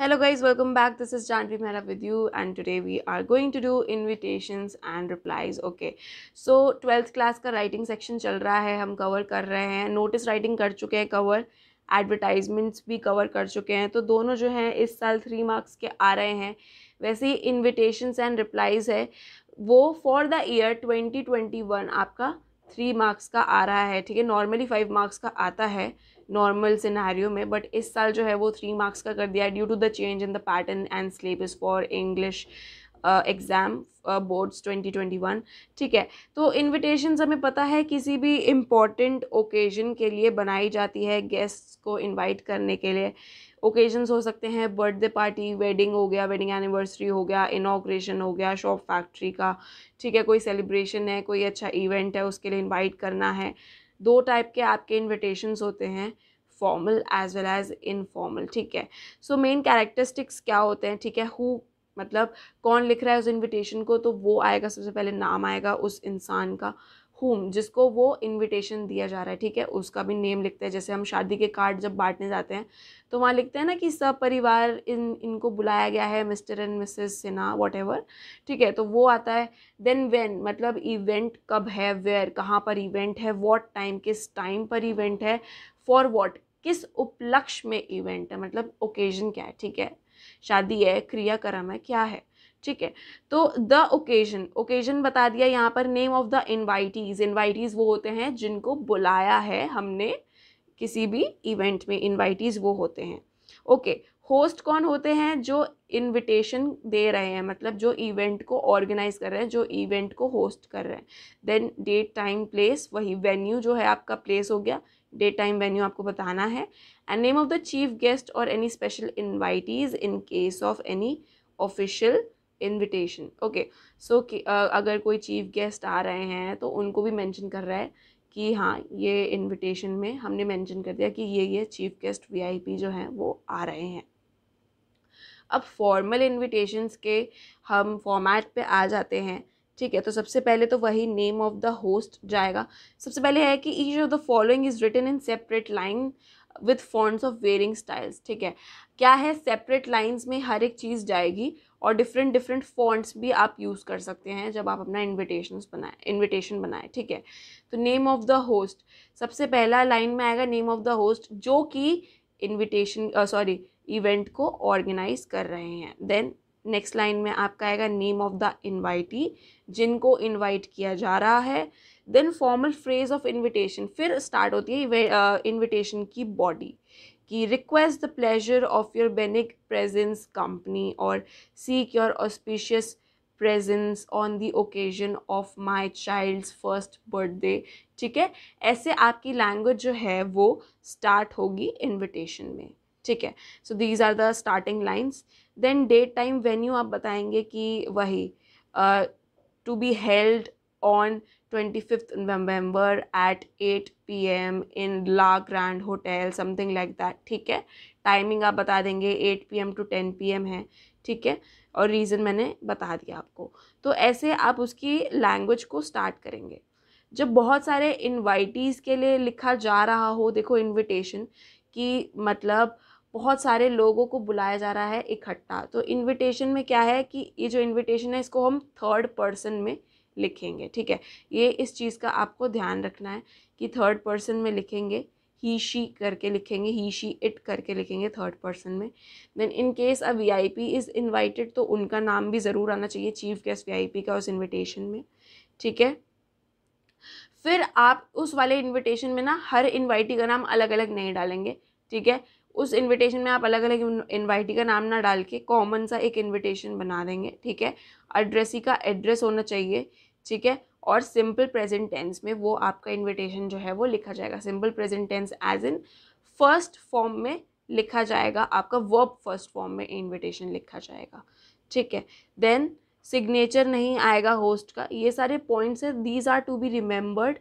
Hello guys, welcome back. This is Janvi Mehra with you and today we are going to do invitations and replies. Okay. So 12th class का writing section चल रहा है, हम cover कर रहे हैं. Notice writing कर चुके हैं cover, advertisements भी cover कर चुके हैं. तो दोनों जो हैं इस साल 3 marks के आ रहे हैं. वैसे ही invitations and replies है, वो for the year 2021 आपका 3 marks का आ रहा है. ठीक है, नॉर्मली 5 marks का आता है नॉर्मल सिनेरियो में, बट इस साल जो है वो 3 मार्क्स का कर दिया due to the change in the pattern and syllabus for English exam boards 2021. ठीक है, तो इनविटेशंस हमें पता है किसी भी इम्पॉर्टेंट ओकेजन के लिए बनाई जाती है, गेस्ट्स को इनवाइट करने के लिए. ओकेजन्स हो सकते हैं बर्थडे पार्टी, वेडिंग हो गया, वेडिंग एनिवर्सरी हो गया, इनॉग्रेशन हो गया शॉप फैक्ट्री का. ठीक है, कोई सेलिब्रेशन है, कोई अच्छा इवेंट है, उसके लिए इनवाइट करना है. दो टाइप के आपके इनविटेशंस होते हैं, formal as well as informal. ठीक है, सो मेन कैरेक्टरिस्टिक्स क्या होते हैं. ठीक है, हु मतलब कौन लिख रहा है उस इनविटेशन को, तो वो आएगा सबसे पहले, नाम आएगा उस इंसान का. हुम, जिसको वो इनविटेशन दिया जा रहा है, ठीक है, उसका भी नेम लिखते हैं. जैसे हम शादी के कार्ड जब बांटने जाते हैं तो वहाँ लिखते हैं ना कि सब परिवार इनको बुलाया गया है, mister and Mrs Sinha, what ever. ठीक है, तो वो आता है. देन व्हेन, मतलब इवेंट कब है, वेयर कहाँ पर इवेंट है, व्हाट टाइम किस टाइम पर इवेंट है, फॉर व्हाट किस उपलक्ष्य में इवेंट है, मतलब ओकेजन क्या है. ठीक है, शादी है, क्रियाक्रम है, क्या है. ठीक है, तो द ओकेजन, ओकेजन बता दिया. यहाँ पर name of the invitees, invitees वो होते हैं जिनको बुलाया है हमने किसी भी इवेंट में, इनवाइटीज वो होते हैं. ओके, होस्ट कौन होते हैं, जो इनविटेशन दे रहे हैं, मतलब जो इवेंट को ऑर्गेनाइज कर रहे हैं, जो इवेंट को होस्ट कर रहे हैं. देन डेट टाइम प्लेस, वही वेन्यू जो है आपका, प्लेस हो गया, डेट टाइम वेन्यू आपको बताना है. And name of the chief guest और any special invitees in case of any official invitation. Okay, so अगर कोई चीफ गेस्ट आ रहे हैं तो उनको भी मेंशन कर रहा है कि हाँ, ये इनविटेशन में हमने मेंशन कर दिया कि ये चीफ गेस्ट वीआईपी जो हैं वो आ रहे हैं. अब फॉर्मल इनविटेशंस के हम फॉर्मेट पे आ जाते हैं. ठीक है, तो सबसे पहले तो वही नेम ऑफ द होस्ट जाएगा. सबसे पहले है कि each of the following is written in separate line with fonts of varying styles. ठीक है, क्या है, सेपरेट लाइंस में हर एक चीज़ जाएगी और डिफरेंट डिफरेंट फॉन्ट्स भी आप यूज़ कर सकते हैं जब आप अपना इनविटेशन बनाए. ठीक है, तो नेम ऑफ द होस्ट, सबसे पहला लाइन में आएगा नेम ऑफ द होस्ट जो कि इवेंट को ऑर्गेनाइज कर रहे हैं. देन नेक्स्ट लाइन में आपका आएगा नेम ऑफ द इनवाइटी, जिनको इनवाइट किया जा रहा है. Then formal phrase of invitation, फिर स्टार्ट होती है इनविटेशन की बॉडी कि request the pleasure of your benign presence company और seek your auspicious presence on the occasion of my child's first birthday. ठीक है, ऐसे आपकी लैंग्वेज जो है वो स्टार्ट होगी इनविटेशन में. ठीक है, so these are the starting lines. Then date time venue आप बताएंगे कि वही to be held on 25th November at 8 PM in La Grand Hotel, something like that. ठीक है, टाइमिंग आप बता देंगे 8 PM to 10 PM है. ठीक है, और रीज़न मैंने बता दिया आपको. तो ऐसे आप उसकी लैंग्वेज को स्टार्ट करेंगे. जब बहुत सारे इनवाइटीज़ के लिए लिखा जा रहा हो, देखो इनविटेशन की मतलब बहुत सारे लोगों को बुलाया जा रहा है इकट्ठा, तो इनविटेशन में क्या है कि ये जो इनविटेशन है इसको हम थर्ड पर्सन में लिखेंगे. ठीक है, ये इस चीज़ का आपको ध्यान रखना है कि थर्ड पर्सन में लिखेंगे, ही शी करके लिखेंगे, ही शी इट करके लिखेंगे थर्ड पर्सन में. Then in case a VIP is invited तो उनका नाम भी ज़रूर आना चाहिए, चीफ गेस्ट वीआईपी का, उस इनविटेशन में. ठीक है, फिर आप उस वाले इनविटेशन में ना हर इनवाइटी का नाम अलग अलग नहीं डालेंगे. ठीक है, उस इनविटेशन में आप अलग अलग इनवाइटी का नाम ना डाल के कॉमन सा एक इनविटेशन बना देंगे. ठीक है, एड्रेसी का एड्रेस होना चाहिए. ठीक है, और सिंपल प्रेजेंट टेंस में वो आपका इनविटेशन जो है वो लिखा जाएगा. Simple present tense as in first form में लिखा जाएगा, आपका वर्ब फर्स्ट फॉर्म में इनविटेशन लिखा जाएगा. ठीक है, देन सिग्नेचर नहीं आएगा होस्ट का. ये सारे पॉइंट्स है, these are to be remembered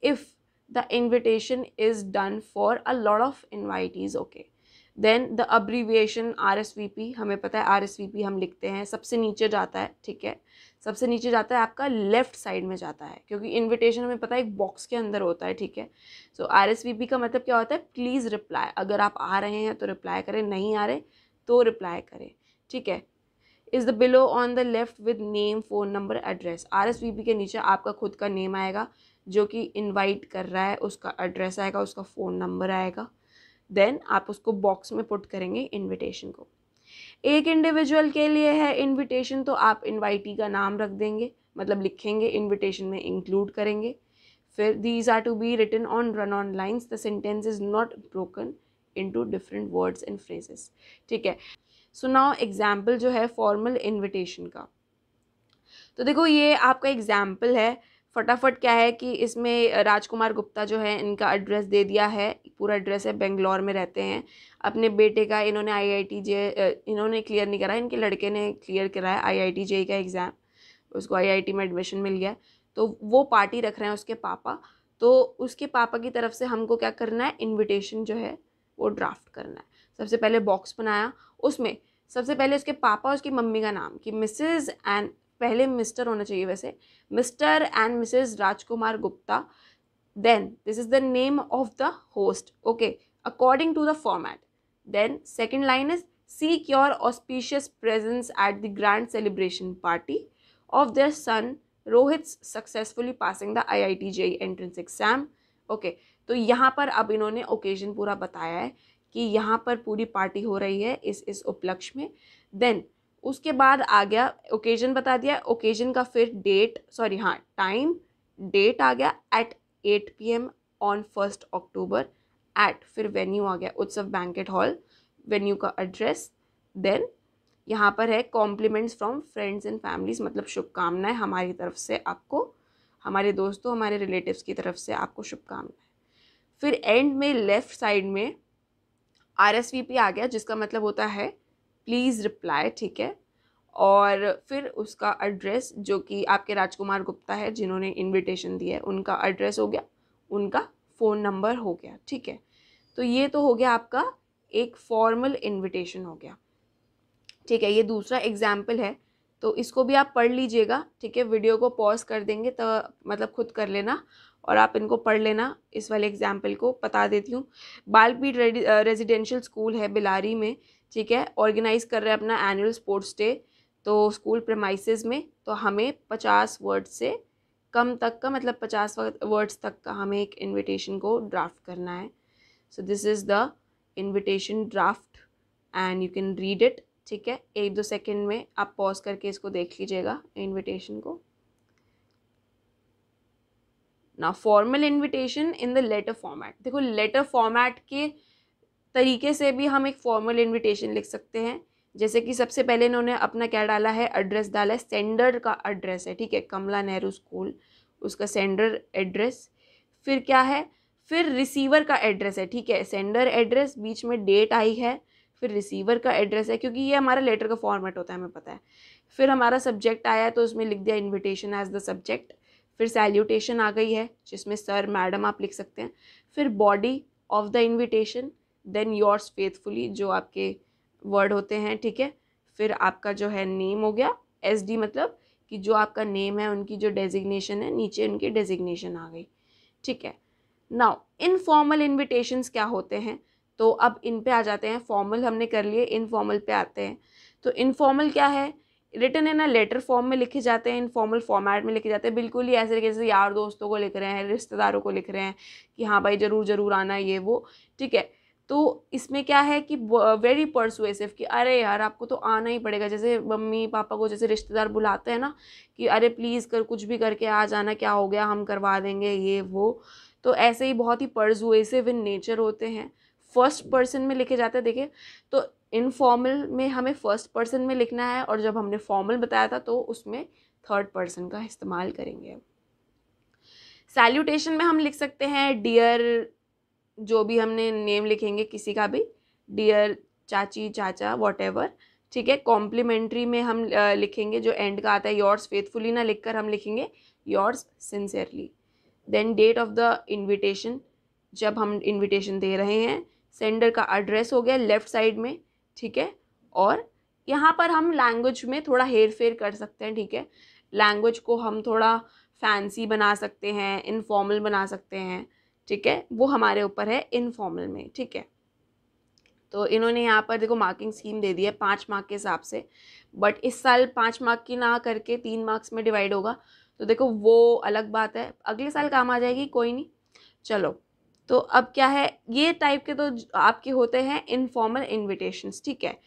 if the invitation is done for a lot of invitees. Okay, then the abbreviation RSVP, हमें पता है RSVP हम लिखते हैं, सबसे नीचे जाता है. ठीक है, सबसे नीचे जाता है आपका लेफ़्ट साइड में जाता है, क्योंकि इनविटेशन हमें पता है एक बॉक्स के अंदर होता है. ठीक है, सो RSVP का मतलब क्या होता है, प्लीज़ रिप्लाई. अगर आप आ रहे हैं तो रिप्लाई करें, नहीं आ रहे तो रिप्लाई करें, ठीक है। Is the below on the left with name, phone number, address. RSVP के नीचे आपका खुद का नेम आएगा, जो कि इनवाइट कर रहा है, उसका एड्रेस आएगा, उसका फ़ोन नंबर आएगा। देन आप उसको बॉक्स में पुट करेंगे इनविटेशन को। एक इंडिविजुअल के लिए है इनविटेशन, तो आप इनवाइटी का नाम रख देंगे, मतलब लिखेंगे, इनविटेशन में इंक्लूड करेंगे। फिर these are to be written on run on lines, the sentence is not broken into different words and phrases, ठीक है। सो नाउ एग्जाम्पल जो है फॉर्मल इन्विटेशन का, तो देखो ये आपका एग्जाम्पल है। फटाफट क्या है कि इसमें राजकुमार गुप्ता जो है, इनका एड्रेस दे दिया है, पूरा एड्रेस है, बेंगलोर में रहते हैं। अपने बेटे का इन्होंने इन्होंने क्लियर नहीं करा, इनके लड़के ने क्लियर कराया IIT JEE का एग्ज़ाम, उसको IIT में एडमिशन मिल गया, तो वो पार्टी रख रहे हैं उसके पापा। तो उसके पापा की तरफ से हमको क्या करना है, इन्विटेशन जो है वो ड्राफ्ट करना है। सबसे पहले बॉक्स बनाया, उसमें सबसे पहले उसके पापा और उसकी मम्मी का नाम, कि मिसेज एंड, पहले मिस्टर होना चाहिए वैसे, mister and missus Rajkumar Gupta. Then this is the name of the host, okay, according to the format. Then second line is seek your auspicious presence at the grand celebration party of their son Rohit successfully passing the IIT JEE entrance exam, okay. तो यहाँ पर अब इन्होंने occasion पूरा बताया है कि यहाँ पर पूरी पार्टी हो रही है इस उपलक्ष्य में। देन उसके बाद आ गया, ओकेजन बता दिया, ओकेजन का फिर डेट, सॉरी हाँ, टाइम, डेट आ गया at 8 PM on 1 October, at, फिर वेन्यू आ गया उत्सव बैंकेट हॉल, वेन्यू का एड्रेस। देन यहाँ पर है compliments from friends and families, मतलब शुभकामनाएं हमारी तरफ से आपको, हमारे दोस्तों, हमारे रिलेटिव्स की तरफ से आपको शुभकामनाएं। फिर एंड में लेफ्ट साइड में RSVP आ गया, जिसका मतलब होता है प्लीज़ रिप्लाई, ठीक है। और फिर उसका एड्रेस, जो कि आपके राजकुमार गुप्ता है जिन्होंने इनविटेशन दिया है, उनका एड्रेस हो गया, उनका फ़ोन नंबर हो गया, ठीक है। तो ये तो हो गया आपका एक फॉर्मल इनविटेशन हो गया, ठीक है। ये दूसरा एग्जाम्पल है, तो इसको भी आप पढ़ लीजिएगा, ठीक है। वीडियो को पॉज कर देंगे तो मतलब खुद कर लेना और आप इनको पढ़ लेना। इस वाले एग्जाम्पल को बता देती हूँ। बालपीठ रेजिडेंशियल स्कूल है बिलारी में, ठीक है, ऑर्गेनाइज कर रहे हैं अपना एनुअल स्पोर्ट्स डे, तो स्कूल प्रेमाइसेस में। तो हमें 50 वर्ड से कम तक का, मतलब 50 वर्ड्स तक का हमें एक इन्विटेशन को ड्राफ्ट करना है। So this is the invitation draft and you can read it, ठीक है। 1-2 सेकेंड में आप पॉज करके इसको देख लीजिएगा इन्विटेशन को। ना formal invitation in the letter format, देखो लेटर फॉर्मेट के तरीके से भी हम एक फॉर्मल इन्विटेशन लिख सकते हैं। जैसे कि सबसे पहले इन्होंने अपना क्या डाला है, एड्रेस डाला है, सेंडर का एड्रेस है, ठीक है, कमला नेहरू स्कूल, उसका सेंडर एड्रेस। फिर क्या है, फिर रिसीवर का एड्रेस है, ठीक है, सेंडर एड्रेस, बीच में डेट आई है, फिर रिसीवर का एड्रेस है, क्योंकि ये हमारा लेटर का फॉर्मेट होता है, हमें पता है। फिर हमारा सब्जेक्ट आया है, तो उसमें लिख दिया इन्विटेशन एज द सब्जेक्ट। फिर सैल्यूटेशन आ गई है, जिसमें सर मैडम आप लिख सकते हैं। फिर body of the invitation, then yours faithfully, जो आपके वर्ड होते हैं, ठीक है। फिर आपका जो है नेम हो गया, SD मतलब कि जो आपका नेम है, उनकी जो डेजिग्नेशन है, नीचे उनकी डेजिग्नेशन आ गई, ठीक है। नाउ इनफॉर्मल इन्विटेशंस क्या होते हैं, तो अब इन पे आ जाते हैं। फॉर्मल हमने कर लिए, इनफॉर्मल पे आते हैं। तो इनफॉर्मल क्या है, written in a letter form में लिखे जाते हैं, इनफॉर्मल फॉर्मेट में लिखे जाते हैं, बिल्कुल ही ऐसे तरीके से यार दोस्तों को लिख रहे हैं, रिश्तेदारों को लिख रहे हैं कि हाँ भाई ज़रूर ज़रूर आना, ये वो, ठीक है। तो इसमें क्या है कि वेरी परसुएसिव, कि अरे यार आपको तो आना ही पड़ेगा, जैसे मम्मी पापा को जैसे रिश्तेदार बुलाते हैं ना कि अरे प्लीज़ कर, कुछ भी करके आ जाना, क्या हो गया, हम करवा देंगे, ये वो। तो ऐसे ही बहुत ही परसुएसिव इन नेचर होते हैं, फर्स्ट पर्सन में लिखे जाते हैं। देखिए, तो इनफॉर्मल में हमें फर्स्ट पर्सन में लिखना है, और जब हमने फॉर्मल बताया था तो उसमें थर्ड पर्सन का इस्तेमाल करेंगे। सैल्यूटेशन में हम लिख सकते हैं डियर, जो भी हमने नेम लिखेंगे किसी का भी, डियर चाची, चाचा, वॉटेवर, ठीक है। कॉम्प्लीमेंट्री में हम लिखेंगे, जो एंड का आता है, योर्स फेथफुली ना लिखकर हम लिखेंगे yours sincerely. Then date of the invitation, जब हम इन्विटेशन दे रहे हैं। सेंडर का एड्रेस हो गया लेफ्ट साइड में, ठीक है। और यहाँ पर हम लैंग्वेज में थोड़ा हेर फेर कर सकते हैं, ठीक है। लैंग्वेज को हम थोड़ा फैंसी बना सकते हैं, इनफॉर्मल बना सकते हैं, ठीक है, वो हमारे ऊपर है इनफॉर्मल में, ठीक है। तो इन्होंने यहाँ पर देखो मार्किंग स्कीम दे दी है 5 मार्क के हिसाब से, बट इस साल 5 मार्क की ना करके 3 मार्क्स में डिवाइड होगा, तो देखो वो अलग बात है, अगले साल काम आ जाएगी, कोई नहीं। चलो, तो अब क्या है, ये टाइप के तो आपके होते हैं इनफॉर्मल इन्विटेशंस, ठीक है।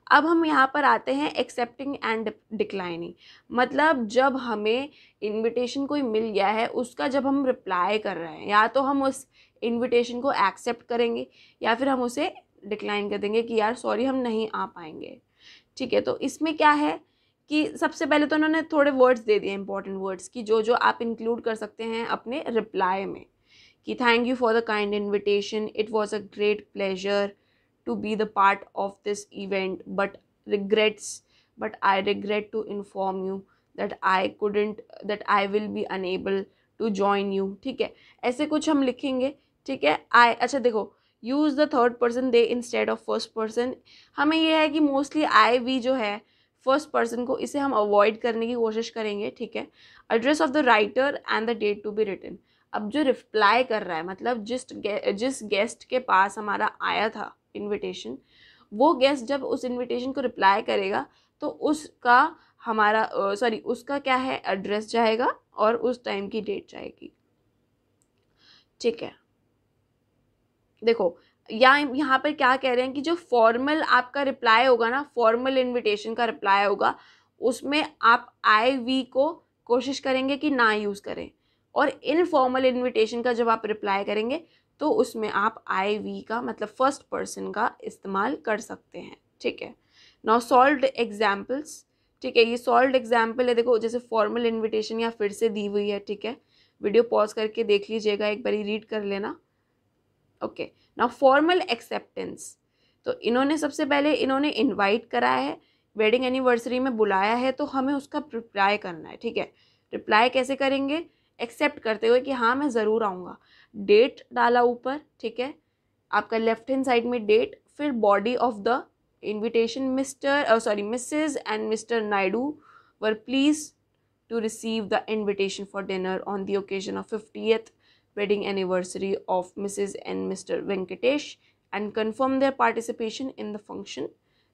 अब हम यहाँ पर आते हैं एक्सेप्टिंग एंड डिक्लाइनिंग, मतलब जब हमें इनविटेशन कोई मिल गया है उसका जब हम रिप्लाई कर रहे हैं, या तो हम उस इनविटेशन को एक्सेप्ट करेंगे या फिर हम उसे डिक्लाइन कर देंगे कि यार सॉरी हम नहीं आ पाएंगे, ठीक है। तो इसमें क्या है कि सबसे पहले तो उन्होंने थोड़े वर्ड्स दे दिए, इंपॉर्टेंट वर्ड्स, कि जो जो आप इंक्लूड कर सकते हैं अपने रिप्लाई में, कि thank you for the kind invitation, it was a great pleasure to be the part of this event, but I regret to inform you that I will be unable to join you, ठीक है। ऐसे कुछ हम लिखेंगे, ठीक है। अच्छा देखो, use the third person they instead of first person. हमें यह है कि मोस्टली आई वी जो है फर्स्ट पर्सन को, इसे हम अवॉइड करने की कोशिश करेंगे, ठीक है। Address of the writer and the date to be written. अब जो रिप्लाई कर रहा है, मतलब जिस गेस्ट के पास हमारा आया था इनविटेशन, वो गेस्ट जब उस इनविटेशन को रिप्लाई करेगा तो उसका हमारा उसका क्या है, एड्रेस जाएगा और उस टाइम की डेट जाएगी, ठीक है। देखो यहाँ पर क्या कह रहे हैं कि जो फॉर्मल आपका रिप्लाई होगा ना, फॉर्मल इनविटेशन का रिप्लाई होगा, उसमें आप आई वी को कोशिश करेंगे कि ना यूज़ करें, और इनफॉर्मल इनविटेशन का जब आप रिप्लाई करेंगे तो उसमें आप आई वी का मतलब फर्स्ट पर्सन का इस्तेमाल कर सकते हैं, ठीक है। नाउ सॉल्व्ड एग्जाम्पल्स, ठीक है, ये सॉल्व्ड एग्जाम्पल है। देखो जैसे फॉर्मल इनविटेशन यहाँ फिर से दी हुई है, ठीक है। वीडियो पॉज करके देख लीजिएगा, एक बारी रीड कर लेना, ओके। नाउ फॉर्मल एक्सेप्टेंस, तो इन्होंने सबसे पहले इन्होंने इनवाइट करा है, वेडिंग एनिवर्सरी में बुलाया है, तो हमें उसका रिप्लाई करना है, ठीक है। रिप्लाई कैसे करेंगे, एक्सेप्ट करते हुए कि हाँ मैं ज़रूर आऊँगा, डेट डाला ऊपर, ठीक है, आपका लेफ्ट हैंड साइड में डेट, फिर body of the invitation, missus and mister Naidu were pleased to receive the invitation for dinner on the occasion of 50th wedding anniversary of Mrs. and Mr. Venkatesh and confirm their participation in the function.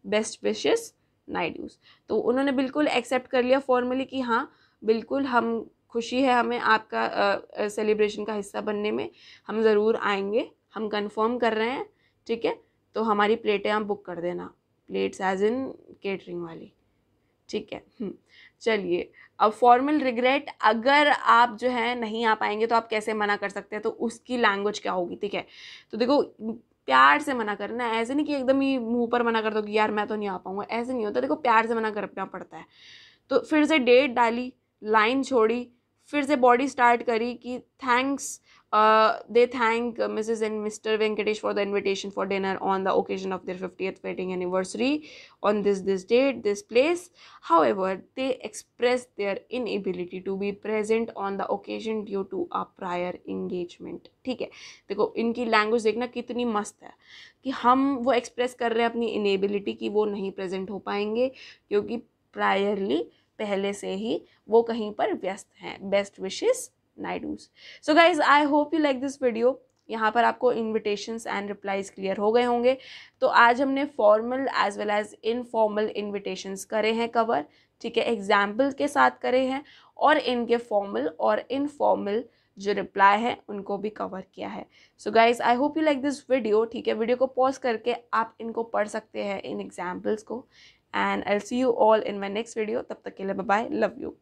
Best wishes, Naidus। तो उन्होंने बिल्कुल accept कर लिया formally कि हाँ बिल्कुल हम खुशी है हमें आपका सेलिब्रेशन का हिस्सा बनने में, हम ज़रूर आएंगे, हम कंफर्म कर रहे हैं, ठीक है। तो हमारी प्लेटें आप बुक कर देना, प्लेट्स एज इन केटरिंग वाली, ठीक है। चलिए, अब फॉर्मल रिग्रेट, अगर आप जो है नहीं आ पाएंगे तो आप कैसे मना कर सकते हैं, तो उसकी लैंग्वेज क्या होगी, ठीक है। तो देखो प्यार से मना करना है, ऐसे नहीं कि एकदम ही मुंह पर मना कर दो कि यार मैं तो नहीं आ पाऊंगा, ऐसे नहीं होता। देखो प्यार से मना करना पड़ता है। तो फिर से डेट डाली, लाइन छोड़ी, फिर से बॉडी स्टार्ट करी कि thanks, they thank Mrs. and Mr. Venkatesh for the invitation for dinner on the occasion of their 50th wedding anniversary on this date, this place. However, they express their inability to be present on the occasion due to a prior engagement, ठीक है। देखो इनकी language देखना कितनी मस्त है कि हम वो एक्सप्रेस कर रहे हैं अपनी इनेबिलिटी कि वो नहीं प्रेजेंट हो पाएंगे क्योंकि प्रायरली पहले से ही वो कहीं पर व्यस्त हैं। बेस्ट विशेस, नायडूज। So guys I hope you like this video. यहाँ पर आपको इन्विटेशंस एंड रिप्लाईज क्लियर हो गए होंगे। तो आज हमने formal as well as informal invitations करे हैं कवर, ठीक है, एग्जाम्पल के साथ करे हैं, और इनके फॉर्मल और इनफॉर्मल जो रिप्लाई है उनको भी कवर किया है। सो guys I hope you like this video, ठीक है। वीडियो को पॉज करके आप इनको पढ़ सकते हैं, इन एग्जाम्पल्स को, and I will see you all in my next video. तब तक के लिए बाय बाय, लव यू।